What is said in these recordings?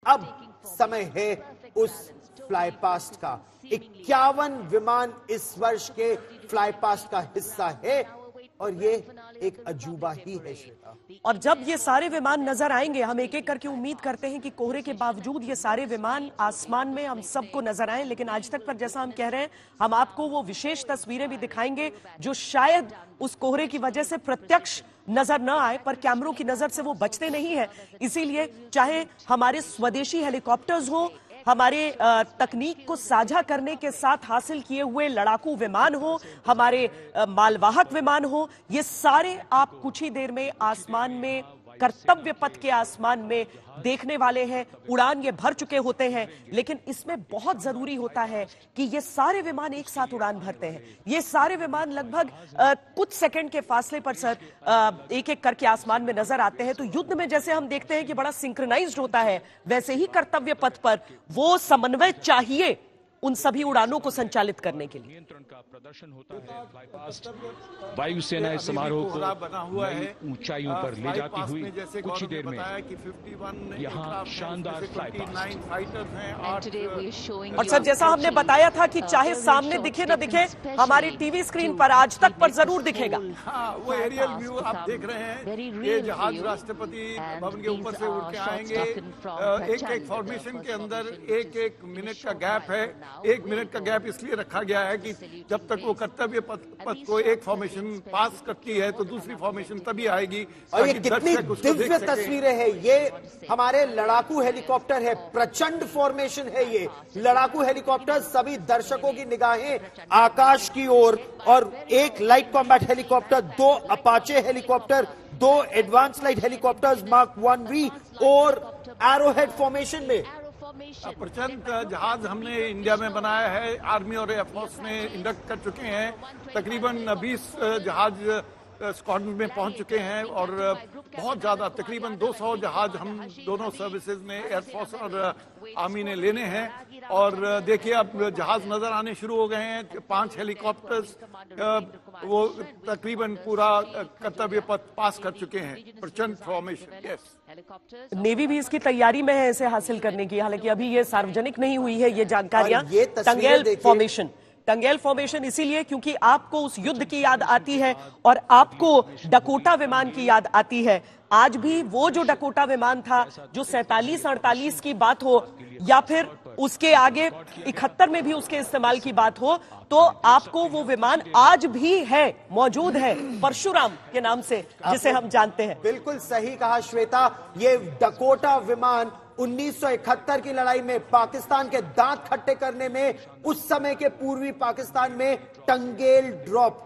अब समय है उस फ्लाई पास्ट का। 51 विमान इस वर्ष के फ्लाई पास्ट का हिस्सा है और ये एक अजूबा ही है श्वेता। और जब ये सारे विमान नजर आएंगे, हम एक एक करके उम्मीद करते हैं कि कोहरे के बावजूद ये सारे विमान आसमान में हम सबको नजर आए। लेकिन आज तक पर जैसा हम कह रहे हैं, हम आपको वो विशेष तस्वीरें भी दिखाएंगे जो शायद उस कोहरे की वजह से प्रत्यक्ष नजर न आए, पर कैमरों की नजर से वो बचते नहीं है। इसीलिए चाहे हमारे स्वदेशी हेलीकॉप्टर्स हो, हमारे तकनीक को साझा करने के साथ हासिल किए हुए लड़ाकू विमान हो, हमारे मालवाहक विमान हो, ये सारे आप कुछ ही देर में आसमान में, कर्तव्य पथ के आसमान में देखने वाले हैं। उड़ान ये भर चुके होते हैं, लेकिन इसमें बहुत जरूरी होता है कि ये सारे विमान एक साथ उड़ान भरते हैं। ये सारे विमान लगभग कुछ सेकंड के फासले पर सर एक एक करके आसमान में नजर आते हैं। तो युद्ध में जैसे हम देखते हैं कि बड़ा सिंक्रोनाइज्ड होता है, वैसे ही कर्तव्य पथ पर वो समन्वय चाहिए उन सभी उड़ानों को संचालित करने के लिए। नियंत्रण का प्रदर्शन होता है फ्लाई पास्ट। वायुसेना इस समारोह को बना हुआ है ऊंचाइयों पर ले जाती हुई कुछ ही देर में यहाँ शानदार फ्लाई पास्ट। और सर जैसा हमने बताया था कि चाहे सामने दिखे न दिखे, हमारी टीवी स्क्रीन पर आज तक पर जरूर दिखेगा। वो एरियल व्यू आप देख रहे हैं, ये जहाज राष्ट्रपति भवन के ऊपर से उड़ के आएंगे। एक एक फॉर्मेशन के अंदर एक एक मिनट का गैप है। 1 मिनट का गैप इसलिए रखा गया है कि जब तक वो कर्तव्य पथ को एक फॉर्मेशन पास करती है तो दूसरी फॉर्मेशन तभी आएगी। और ये कितनी दिव्य तस्वीरें हैं। ये हमारे लड़ाकू हेलीकॉप्टर है, प्रचंड फॉर्मेशन है। ये लड़ाकू हेलीकॉप्टर, सभी दर्शकों की निगाहें आकाश की ओर, और एक light combat helicopter, 2 Apache helicopter, 2 advance light helicopters mark 1V और एरोहेड फॉर्मेशन में। प्रचंड जहाज हमने इंडिया में बनाया है, आर्मी और एयरफोर्स ने इंडक्ट कर चुके हैं। तकरीबन 20 जहाज स्क्वाड्रन में पहुंच चुके हैं और बहुत ज्यादा तकरीबन 200 जहाज हम दोनों सर्विसेज ने, एयरफोर्स और आर्मी ने लेने हैं। और देखिए अब जहाज नजर आने शुरू हो गए हैं। 5 हेलीकॉप्टर्स वो तकरीबन पूरा कर्तव्य पथ पास कर चुके हैं। प्रचंड फॉर्मेशन। यस, नेवी भी इसकी तैयारी में है इसे हासिल करने की, हालांकि अभी ये सार्वजनिक नहीं हुई है ये जानकारियां। टंगेल फॉर्मेशन इसीलिए क्योंकि आपको उस युद्ध की याद आती है और आपको डकोटा विमान की याद आती है। आज भी वो जो डकोटा विमान था, जो 47-48 की बात हो या फिर उसके आगे 71 में भी उसके इस्तेमाल की बात हो, तो आपको वो विमान आज भी है, मौजूद है, परशुराम के नाम से जिसे हम जानते हैं। बिल्कुल सही कहा श्वेता। ये डकोटा विमान 1971 की लड़ाई में पाकिस्तान के दांत खट्टे करने में, उस समय के पूर्वी पाकिस्तान में टंगेल ड्रॉप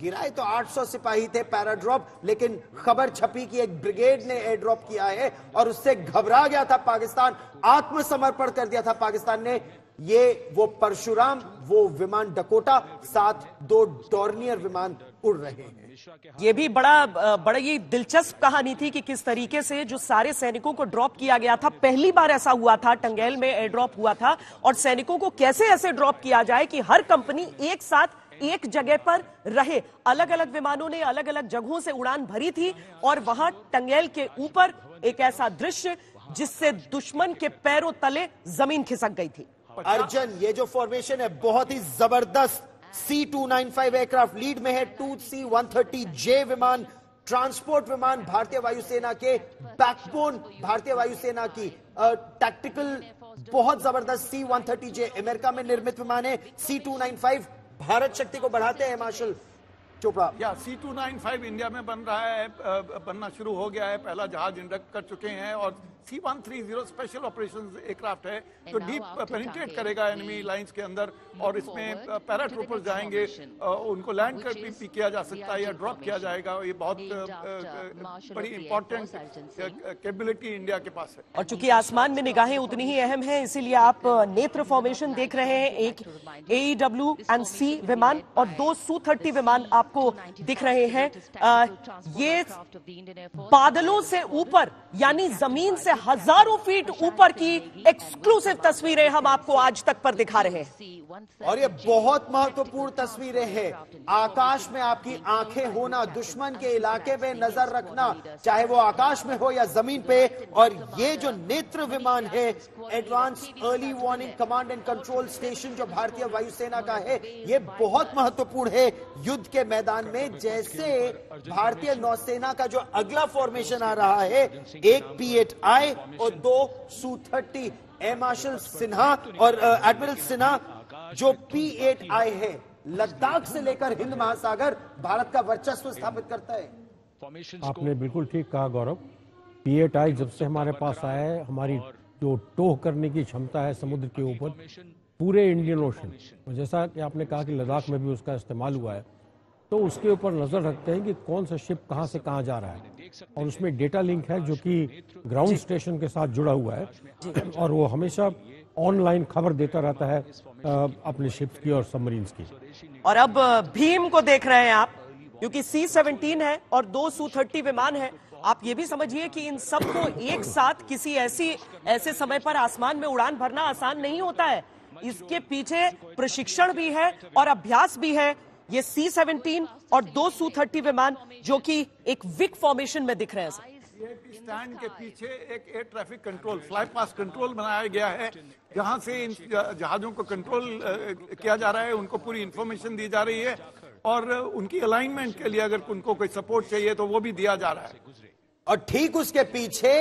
गिराए तो 800 सिपाही थे पैरा ड्रॉप, लेकिन खबर छपी कि एक ब्रिगेड ने एयर ड्रॉप किया है और उससे घबरा गया था पाकिस्तान, आत्मसमर्पण कर दिया था पाकिस्तान ने। ये वो परशुराम, वो विमान डकोटा, साथ 2 डॉर्नियर विमान उड़ रहे हैं। ये भी बड़ा ये दिलचस्प कहानी थी कि किस तरीके से जो सारे सैनिकों को ड्रॉप किया गया था, पहली बार ऐसा हुआ था, टंगेल में एयर ड्रॉप हुआ था, और सैनिकों को कैसे ऐसे ड्रॉप किया जाए कि हर कंपनी एक साथ एक जगह पर रहे। अलग अलग विमानों ने अलग अलग जगहों से उड़ान भरी थी और वहां टंगेल के ऊपर एक ऐसा दृश्य जिससे दुश्मन के पैरों तले जमीन खिसक गई थी। अर्जुन, ये जो फॉर्मेशन है बहुत ही जबरदस्त। C295 एयरक्राफ्ट लीड में है, 2C-130J विमान, ट्रांसपोर्ट विमान, भारतीय वायुसेना के बैकबोन, भारतीय वायुसेना की टैक्टिकल बहुत जबरदस्त C-130J अमेरिका में निर्मित विमान है। C295 भारत शक्ति को बढ़ाते हैं मार्शल चोपड़ा। C295 इंडिया में बन रहा है, बनना शुरू हो गया है। पहला जहाज इंडक्ट कर चुके हैं और C-130 स्पेशल ऑपरेशंस एयरक्राफ्ट है जो डीप पेनिट्रेट करेगा एनिमी लाइंस के अंदर, और इसमें पैराट्रूपर्स जाएंगे, उनको लैंड कर भी किया जा सकता है या ड्रॉप किया जाएगा। ये बहुत बड़ी इंपॉर्टेंट कैपेबिलिटी इंडिया के पास है। और चूंकि आसमान में निगाहें उतनी ही अहम है, इसीलिए आप नेत्र फॉर्मेशन देख रहे हैं। एक AEW&C विमान और 2 Su-30 विमान आपको दिख रहे हैं। ये बादलों से ऊपर यानी जमीन से हजारों फीट ऊपर की एक्सक्लूसिव तस्वीरें हम आपको आज तक पर दिखा रहे हैं। और ये बहुत महत्वपूर्ण तस्वीरें हैं। आकाश में आपकी आंखें होना, दुश्मन के इलाके में नजर रखना, चाहे वो आकाश में हो या जमीन पे। और ये जो नेत्र विमान है, advance early warning command and control station जो भारतीय वायुसेना का है, ये बहुत महत्वपूर्ण है युद्ध के मैदान में। जैसे भारतीय नौसेना का जो अगला फॉर्मेशन आ रहा है, एक P-8I और 2 Su-30, एयर मार्शल सिन्हा और एडमिरल सिन्हा जो P-8I है, लद्दाख से लेकर हिंद महासागर भारत का वर्चस्व स्थापित करता है। आपने बिल्कुल ठीक कहा गौरव। P-8I जब से हमारे पास आया है, हमारी जो टोह करने की क्षमता है समुद्र के ऊपर पूरे इंडियन ओशन, और जैसा कि आपने कहा कि लद्दाख में भी उसका इस्तेमाल हुआ है, तो उसके ऊपर नजर रखते हैं कि कौन सा शिप कहां से कहां जा रहा है। और उसमें डेटा लिंक है जो कि ग्राउंड स्टेशन के साथ जुड़ा हुआ है, और वो हमेशा ऑनलाइन खबर देता रहता है अपने शिप्स की और सबमरीन्स की। और अब भीम को देख रहे हैं आप, क्योंकि C-17 है और 2 Su-30 विमान है। आप ये भी समझिए कि इन सबको एक साथ किसी ऐसे समय पर आसमान में उड़ान भरना आसान नहीं होता है। इसके पीछे प्रशिक्षण भी है और अभ्यास भी है। ये C-17 और 2 Su-30 विमान जो कि एक विक फॉर्मेशन में दिख रहे हैं। स्टैंड के पीछे एक एयर ट्रैफिक कंट्रोल, फ्लाई पास कंट्रोल बनाया गया है, जहां से इन जहाजों को कंट्रोल किया जा रहा है, उनको पूरी इंफॉर्मेशन दी जा रही है, और उनकी अलाइनमेंट के लिए अगर उनको कोई सपोर्ट चाहिए तो वो भी दिया जा रहा है। और ठीक उसके पीछे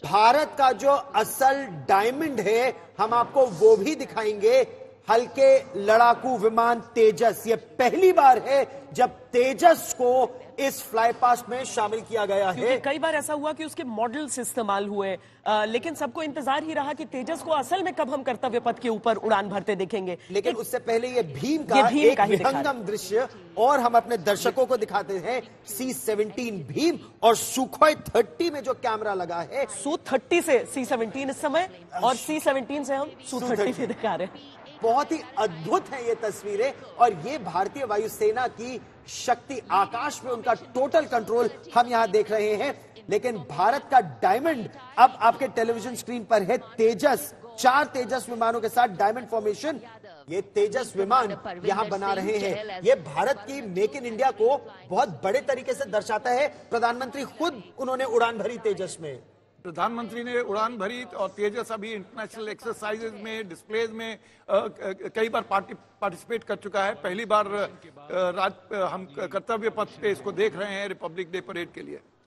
भारत का जो असल डायमंड है, हम आपको वो भी दिखाएंगे। हल्के लड़ाकू विमान तेजस, ये पहली बार है जब तेजस को इस फ्लाई पास्ट में शामिल किया गया है। कई बार ऐसा हुआ कि उसके मॉडल्स इस्तेमाल हुए, लेकिन सबको इंतजार ही रहा कि तेजस को असल में कब हम कर्तव्य पथ के ऊपर उड़ान भरते देखेंगे। लेकिन उससे पहले ये भीम का एक विहंगम दृश्य और हम अपने दर्शकों को दिखाते हैं। C-17 भीम और सुखोई 30 में जो कैमरा लगा है, Su-30 से C-17 इस समय, और C-17 से हम Su-30 भी दिखा रहे हैं। बहुत ही अद्भुत है ये तस्वीरें, और ये भारतीय वायुसेना की शक्ति, आकाश में उनका टोटल कंट्रोल हम यहां देख रहे हैं। लेकिन भारत का डायमंड अब आपके टेलीविजन स्क्रीन पर है। तेजस, 4 तेजस विमानों के साथ डायमंड फॉर्मेशन, ये तेजस विमान यहां बना रहे हैं। ये भारत की मेक इन इंडिया को बहुत बड़े तरीके से दर्शाता है। प्रधानमंत्री खुद उन्होंने उड़ान भरी तेजस में, प्रधानमंत्री ने उड़ान भरी, और तेजस अभी इंटरनेशनल एक्सरसाइजेज में, डिस्प्लेज में कई बार पार्टिसिपेट कर चुका है। पहली बार हम कर्तव्य पथ पे इसको देख रहे हैं रिपब्लिक डे परेड के लिए।